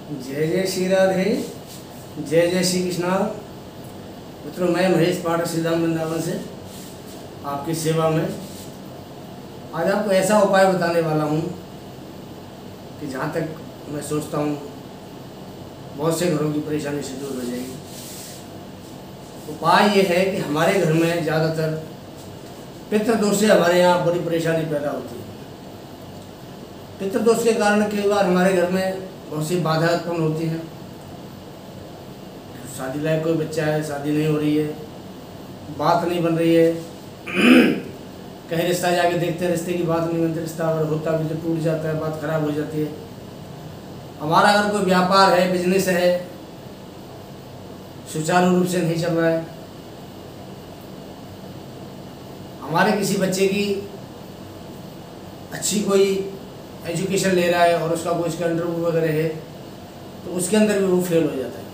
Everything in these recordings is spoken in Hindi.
जय जय श्री राधे, जय जय श्री कृष्णा। मित्रों, मैं महेश पाठक श्रीधाम वृंदावन से आपकी सेवा में आज आपको ऐसा उपाय बताने वाला हूँ कि जहाँ तक मैं सोचता हूँ बहुत से घरों की परेशानी से दूर हो जाएगी। उपाय ये है कि हमारे घर में ज़्यादातर पितृदोष से हमारे यहाँ बड़ी परेशानी पैदा होती है। पितृदोष के कारण कई बार हमारे घर में बहुत सी बाधा उत्पन्न होती है। शादी लायक कोई बच्चा है, शादी नहीं हो रही है, बात नहीं बन रही है, कहीं रिश्ता जाके देखते हैं, रिश्ते की बात नहीं बनती, रिश्ता अगर होता भी तो टूट जाता है, बात खराब हो जाती है। हमारा अगर कोई व्यापार है, बिजनेस है, सुचारू रूप से नहीं चल रहा है, हमारे किसी बच्चे की अच्छी कोई एजुकेशन ले रहा है और उसका कोई इसका इंटरव्यू वगैरह है तो उसके अंदर भी वो फेल हो जाता है।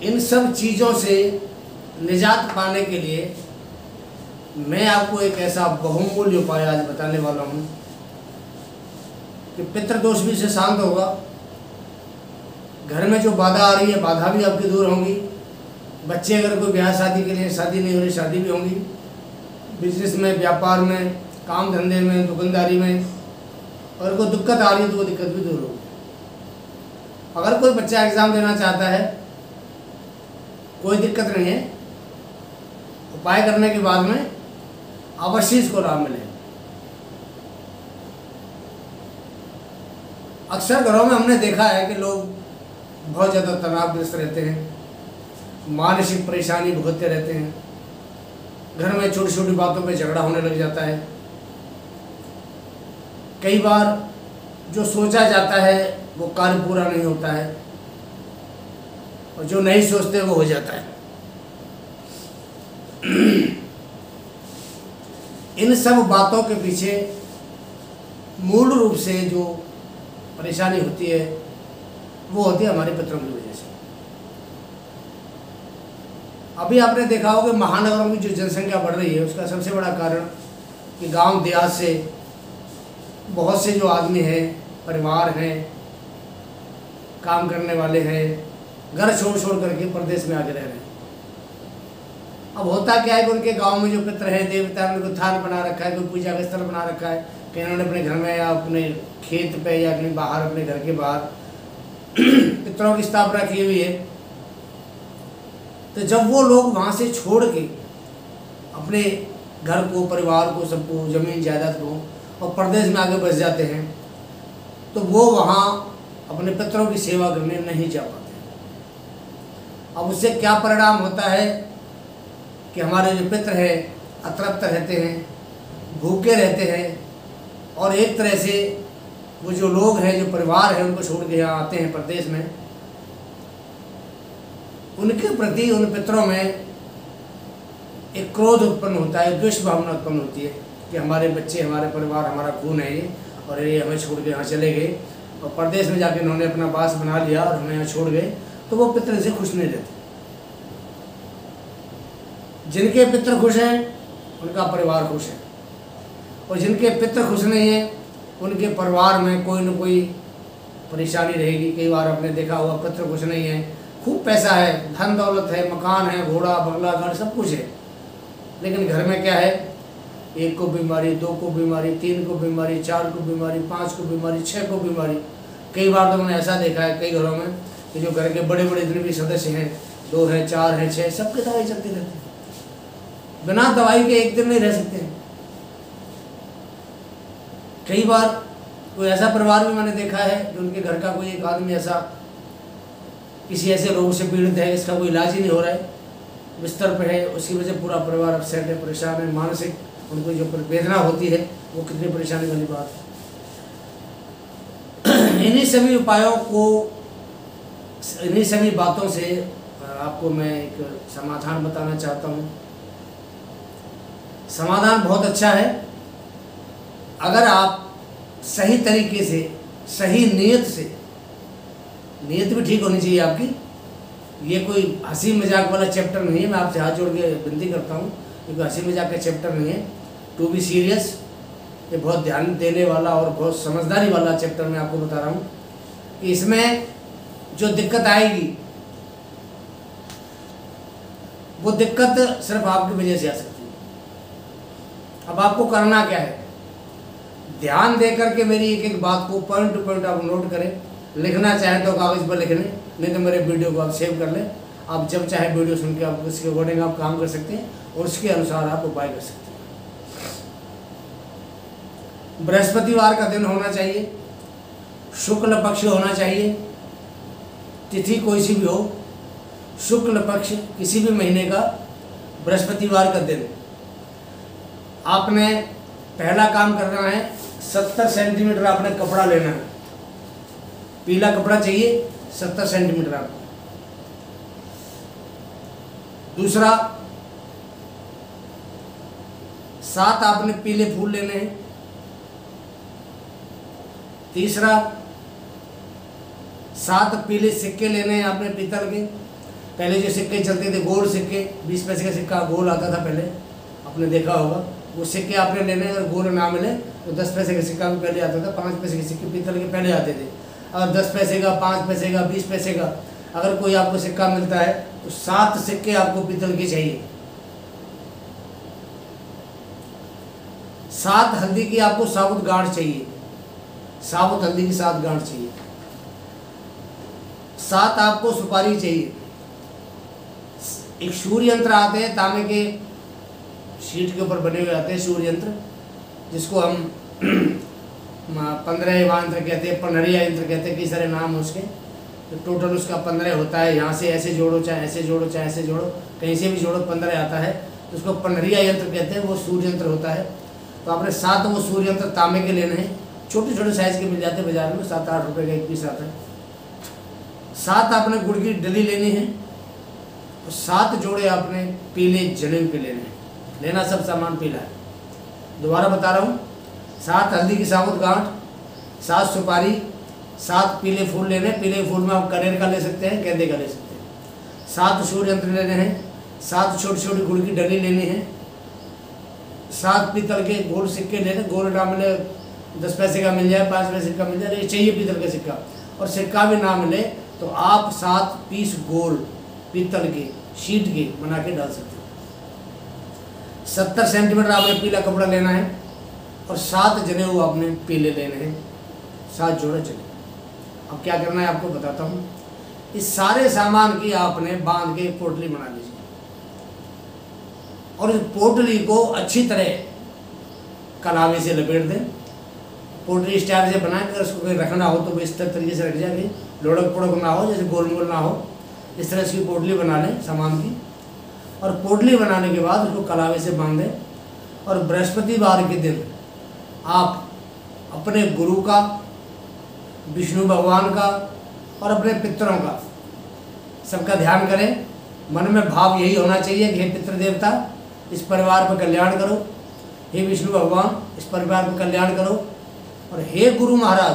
इन सब चीज़ों से निजात पाने के लिए मैं आपको एक ऐसा बहुमूल्य उपाय आज बताने वाला हूँ कि पितृदोष भी इससे शांत होगा, घर में जो बाधा आ रही है बाधा भी आपकी दूर होंगी, बच्चे अगर कोई ब्याह शादी के लिए शादी नहीं हो रही शादी भी होंगी, बिजनेस में, व्यापार में, काम धंधे में, दुकानदारी में अगर कोई दिक्कत आ रही है तो वो दिक्कत भी दूर होगी। अगर कोई बच्चा एग्ज़ाम देना चाहता है, कोई दिक्कत नहीं है, उपाय करने के बाद में अवश्य इसको लाभ मिलेगा। अक्सर घरों में हमने देखा है कि लोग बहुत ज़्यादा तनावग्रस्त रहते हैं, मानसिक परेशानी भुगतते रहते हैं, घर में छोटी छोटी बातों पे झगड़ा होने लग जाता है। कई बार जो सोचा जाता है वो कार्य पूरा नहीं होता है और जो नहीं सोचते वो हो जाता है। इन सब बातों के पीछे मूल रूप से जो परेशानी होती है वो होती है हमारे पितरों की वजह से। अभी आपने देखा होगा कि महानगरों की जो जनसंख्या बढ़ रही है उसका सबसे बड़ा कारण कि गांव देहात से बहुत से जो आदमी हैं, परिवार हैं, काम करने वाले हैं, घर छोड़ छोड़ करके प्रदेश में आके रह रहे हैं। अब होता क्या है कि उनके गांव में जो पितर हैं, देवता ने उनको थान बना रखा है, कोई पूजा का स्थल बना रखा है कि इन्होंने अपने घर में या अपने खेत पे या कहीं बाहर, अपने घर के बाहर पितरों की स्थापना की हुई है। तो जब वो लोग वहाँ से छोड़ के अपने घर को, परिवार को, सबको, जमीन जायदाद को और प्रदेश में आगे बस जाते हैं तो वो वहाँ अपने पितरों की सेवा करने नहीं जा पाते। अब उससे क्या परिणाम होता है कि हमारे जो पितर हैं अतृप्त रहते हैं, भूखे रहते हैं और एक तरह से वो जो लोग हैं, जो परिवार है, उनको छोड़ के यहाँ आते हैं प्रदेश में, उनके प्रति उन पितरों में एक क्रोध उत्पन्न होता है, द्वेष भावना उत्पन्न होती है कि हमारे बच्चे, हमारे परिवार, हमारा खून है ये और ये हमें छोड़ के यहाँ चले गए और प्रदेश में जाके इन्होंने अपना वास बना लिया और हमें यहाँ छोड़ गए, तो वो पितर से खुश नहीं रहते। जिनके पितर खुश हैं उनका परिवार खुश है और जिनके पितर खुश नहीं है उनके परिवार में कोई न कोई परेशानी रहेगी। कई बार आपने देखा होगा पितर खुश नहीं है, खूब पैसा है, धन दौलत है, मकान है, घोड़ा बंगला घर सब कुछ है, लेकिन घर में क्या है, एक को बीमारी, दो को बीमारी, तीन को बीमारी, चार को बीमारी, पाँच को बीमारी, छः को बीमारी। कई बार तो मैंने ऐसा देखा है कई घरों में कि जो घर के बड़े बड़े जितने भी सदस्य हैं, 2 हैं, 4 हैं, 6, सबके दवाई चलती रहती है, बिना दवाई के एक दिन नहीं रह सकते हैं। कई बार कोई ऐसा परिवार भी मैंने देखा है कि उनके घर का कोई एक आदमी ऐसा किसी ऐसे रोग से पीड़ित है, इसका कोई इलाज ही नहीं हो रहा है, बिस्तर पे है, उसकी वजह से पूरा परिवार अपसेट है, परेशान है, मानसिक उनको जो वेदना होती है वो कितनी परेशानी वाली बात है। इन्हीं सभी उपायों को, इन्हीं सभी बातों से आपको मैं एक समाधान बताना चाहता हूँ। समाधान बहुत अच्छा है अगर आप सही तरीके से, सही नीयत से, नीयत भी ठीक होनी चाहिए आपकी। ये कोई हंसी मजाक वाला चैप्टर नहीं है, मैं आपसे हाथ जोड़ के विनती करता हूँ, क्योंकि हंसी मजाक का चैप्टर नहीं है। टू बी सीरियस ये बहुत ध्यान देने वाला और बहुत समझदारी वाला चैप्टर मैं आपको बता रहा हूँ कि इसमें जो दिक्कत आएगी वो दिक्कत सिर्फ आपकी वजह से आ सकती है। अब आपको करना क्या है, ध्यान दे करके मेरी एक एक बात को पॉइंट टू पॉइंट आप नोट करें। लिखना चाहें तो कागज़ पर लिख लें, नहीं तो मेरे वीडियो को आप सेव कर लें। आप जब चाहे वीडियो सुन के आप उसके अकॉर्डिंग आप काम कर सकते हैं और उसके अनुसार आप उपाय कर सकते हैं। बृहस्पतिवार का दिन होना चाहिए, शुक्ल पक्ष होना चाहिए, तिथि कोई सी भी हो, शुक्ल पक्ष किसी भी महीने का बृहस्पतिवार का दिन। आपने पहला काम करना है, 70 सेंटीमीटर आपने कपड़ा लेना है, पीला कपड़ा चाहिए 70 सेंटीमीटर आपको। दूसरा, 7 आपने पीले फूल लेने हैं। तीसरा, 7 पीले सिक्के लेने हैं आपने पीतल के। पहले जो सिक्के चलते थे गोल सिक्के, 20 पैसे का सिक्का गोल आता था पहले, आपने देखा होगा, वो सिक्के आपने लेने। अगर गोल ना मिले तो 10 पैसे का सिक्का भी पहले आता था, 5 पैसे के सिक्के पीतल के पहले आते थे। अगर 10 पैसे का, 5 पैसे का, 20 पैसे का अगर कोई आपको सिक्का मिलता है तो 7 सिक्के आपको पीतल के चाहिए। 7 हल्दी की आपको साबुत गांठ चाहिए, साबुत हल्दी की 7 गांठ चाहिए। 7 आपको सुपारी चाहिए। एक सूर्य यंत्र आते हैं, तांबे के शीट के ऊपर बने हुए आते हैं सूर्य यंत्र, जिसको हम 15 यंत्र कहते हैं, पनहरिया यंत्र कहते हैं, कई सारे नाम है उसके। तो टोटल उसका 15 होता है। यहाँ से ऐसे जोड़ो, चाहे ऐसे जोड़ो, चाहे ऐसे जोड़ो, कहीं से भी जोड़ो, 15 आता है। तो उसको पनहरिया यंत्र कहते हैं, वो सूर्य यंत्र होता है। तो आपने 7 वो सूर्य यंत्र तांबे के लेने हैं। छोटे छोटे साइज़ के मिल जाते हैं बाजार में, 7-8 रुपये का एक पीस आता है। 7 आपने गुड़ की डली लेनी है और 7 जोड़े आपने पीले जनेऊ के लेने हैं। लेना सब सामान पीला है। दोबारा बता रहा हूँ, 7 हल्दी की साबुत गांठ, 7 सुपारी, 7 पीले फूल लेने। पीले फूल में आप कनेर का ले सकते हैं, गेंदे का ले सकते हैं। 7 सूर्य यंत्र लेने हैं। 7 छोटी छोटी गुड़ की डली लेनी है। 7 पीतल के गोल सिक्के लेने। गोल ना मिले 10 पैसे का मिल जाए, 5 पैसे का मिल जाए, ये चाहिए पीतल का सिक्का। और सिक्का भी ना मिले तो आप 7 पीस गोल पीतल के शीट के बना के डाल सकते हैं। 70 सेंटीमीटर आपने पीला कपड़ा लेना है और 7 जनेऊ आपने पीले लेने हैं, 7 जोड़े जनेऊ। अब क्या करना है आपको बताता हूँ। इस सारे सामान की आपने बांध के एक पोटली बना लीजिए और इस पोटली को अच्छी तरह कलावे से लपेट दें। पोटली इस टाइप से बना कर उसको कहीं रखना हो तो इस तरीके से रख जाए, लोड़क पोड़क ना हो, जैसे गोल गोल ना हो। इस तरह इसकी पोटली बना लें सामान की। और पोटली बनाने के बाद उसको कलावे से बांधें। और बृहस्पतिवार के दिन आप अपने गुरु का, विष्णु भगवान का और अपने पितरों का सबका ध्यान करें। मन में भाव यही होना चाहिए कि हे पितृ देवता, इस परिवार पर कल्याण करो। हे विष्णु भगवान, इस परिवार पर कल्याण करो। और हे गुरु महाराज,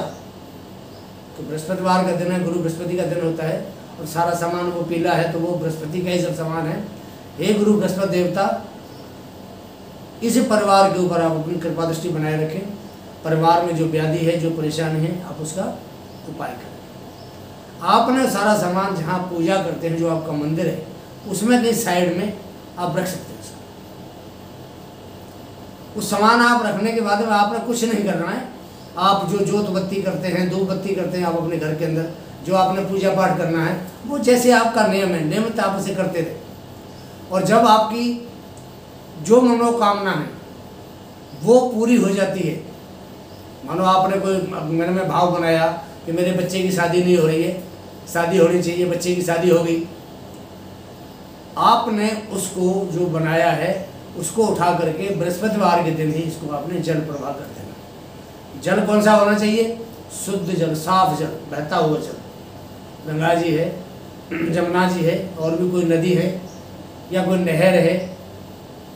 तो बृहस्पतिवार का दिन है, गुरु बृहस्पति का दिन होता है और सारा सामान वो पीला है तो वो बृहस्पति का ही सब सामान है। हे गुरु बृहस्पति देवता, इस परिवार के ऊपर आप अपनी कृपा दृष्टि बनाए रखें। परिवार में जो व्याधि है, जो परेशानी है, आप उसका उपाय करें। आपने सारा सामान जहाँ पूजा करते हैं, जो आपका मंदिर है, उसमें कहीं साइड में आप रख सकते हैं। उस सामान आप रखने के बाद में आपने कुछ नहीं करना है। आप जो जोत बत्ती करते हैं, धूप बत्ती करते हैं, आप अपने घर के अंदर जो आपने पूजा पाठ करना है, वो जैसे आपका नियम है, नियमित आप उसे करते थे। और जब आपकी जो मनोकामना है वो पूरी हो जाती है, मानो आपने कोई मन में भाव बनाया कि मेरे बच्चे की शादी नहीं हो रही है, शादी होनी चाहिए, बच्चे की शादी हो गई, आपने उसको जो बनाया है उसको उठा करके बृहस्पतिवार के दिन ही इसको आपने जल प्रवाह कर देना। जल कौन सा होना चाहिए? शुद्ध जल, साफ जल, बहता हुआ जल। गंगा जी है, जमुना जी है, और भी कोई नदी है या कोई नहर है,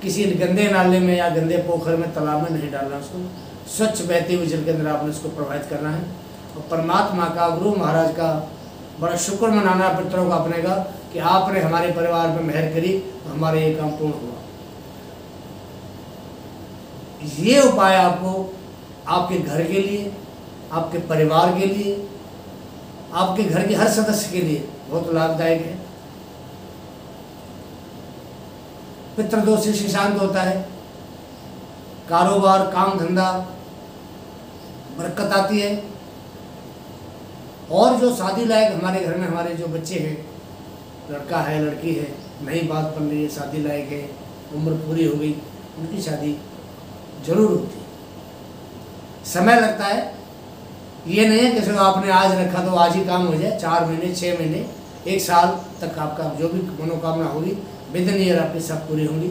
किसी गंदे नाले में या गंदे पोखर में, तालाब में नहीं डालना उसको। स्वच्छ बहते हुए जल के अंदर आपने उसको प्रवाहित करना है। और परमात्मा का, गुरु महाराज का बड़ा शुक्र मनाना पितरों का अपने का कि आपने हमारे परिवार पर मेहर करी, हमारे ये काम पूर्ण हुआ। ये उपाय आपको आपके घर के लिए, आपके परिवार के लिए, आपके घर के हर सदस्य के लिए बहुत लाभदायक है। पितृदोष से शांत होता है, कारोबार, काम धंधा, बरकत आती है। और जो शादी लायक हमारे घर में हमारे जो बच्चे हैं, लड़का है, लड़की है, नई बात बन रही है, शादी लायक है, उम्र पूरी हो गई, उनकी शादी जरूर होती है। समय लगता है, ये नहीं है कि सिर्फ आपने आज रखा तो आज ही काम हो जाए। 4 महीने, 6 महीने, 1 साल तक आपका जो भी मनोकामना होगी विद इन ईयर आपकी सब पूरी होंगी।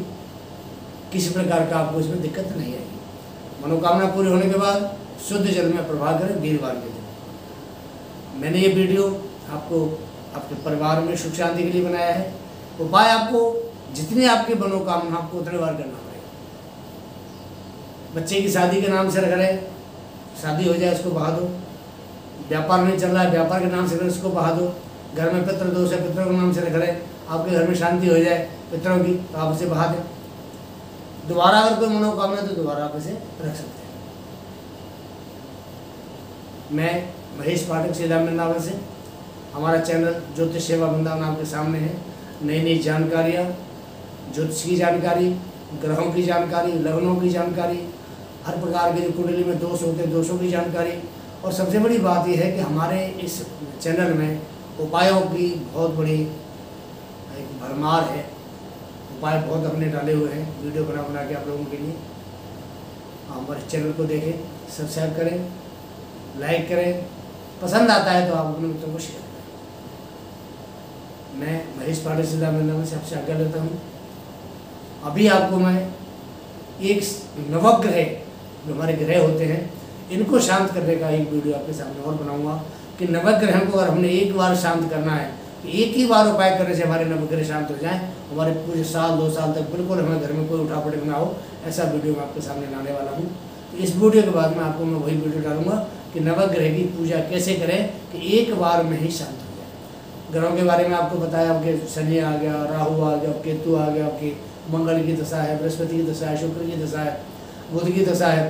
किसी प्रकार का आपको इसमें दिक्कत नहीं आएगी। मनोकामना पूरी होने के बाद शुद्ध जल में प्रवाह करें वीरवार के दिन। मैंने ये वीडियो आपको आपके परिवार में सुख शांति के लिए बनाया है। उपाय आपको जितनी आपकी मनोकामना आपको उतने बार करना पड़ेगा। बच्चे की शादी के नाम से रख रहे, शादी हो जाए उसको बहा दो। व्यापार नहीं चल रहा है, व्यापार के नाम से रख उसको बहा दो। घर में पितृ दोष है, पितरों के नाम से रख रहे, आपके घर में शांति हो जाए पितरों की, तो आप उसे बहा दें। दोबारा अगर कोई मनोकामना है तो दोबारा आप इसे रख सकते हैं। मैं महेश पाठक जिला वृंदावन से, हमारा चैनल ज्योतिष सेवा वृंदावन आपके सामने है। नई नई जानकारियाँ, ज्योतिष की जानकारी, ग्रहों की जानकारी, लग्नों की जानकारी, हर प्रकार के जो कुंडली में दोष होते हैं दोषों की जानकारी। और सबसे बड़ी बात यह है कि हमारे इस चैनल में उपायों की बहुत बड़ी एक भरमार है। उपाय बहुत हमने डाले हुए हैं वीडियो बना के आप लोगों के लिए। हमारे चैनल को देखें, सब्सक्राइब करें, लाइक करें, पसंद आता है तो आप अपने मित्रों को शेयर करें। मैं महेश पाठक जिला वृंदावन से आपसे आज्ञा लेता हूँ। अभी आपको मैं एक नवग्रह जो हमारे ग्रह होते हैं इनको शांत करने का एक वीडियो आपके सामने और बनाऊंगा कि नवग्रह को अगर हमने एक बार शांत करना है तो एक ही बार उपाय करने से हमारे नवग्रह शांत हो जाएं, हमारे पूरे साल 2 साल तक बिल्कुल हमारे घर में कोई उठापटक ना हो, ऐसा वीडियो मैं आपके सामने लाने वाला हूँ। तो इस वीडियो के बाद में आपको मैं वही वीडियो डालूंगा कि नवग्रह की पूजा कैसे करें कि एक बार में ही शांत हो जाए। ग्रहों के बारे में आपको बताया, आपके शनि आ गया, राहु आ गया, केतु आ गया, आपके मंगल की दशा है, बृहस्पति की दशा है, शुक्र की दशा है, बुध की दशा है।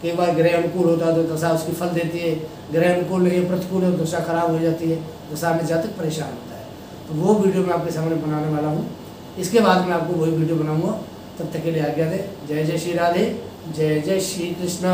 कई बार ग्रह अनुकूल होता है तो दशा उसकी फल देती है, ग्रह अनुकूल नहीं है, प्रतिकूल है, दशा खराब हो जाती है, दशा में जातक परेशान होता है। तो वो वीडियो मैं आपके सामने बनाने वाला हूँ। इसके बाद में आपको वही वीडियो बनाऊँगा। तब तक के लिए आज्ञा दे। जय जय श्री राधे, जय जय श्री कृष्ण।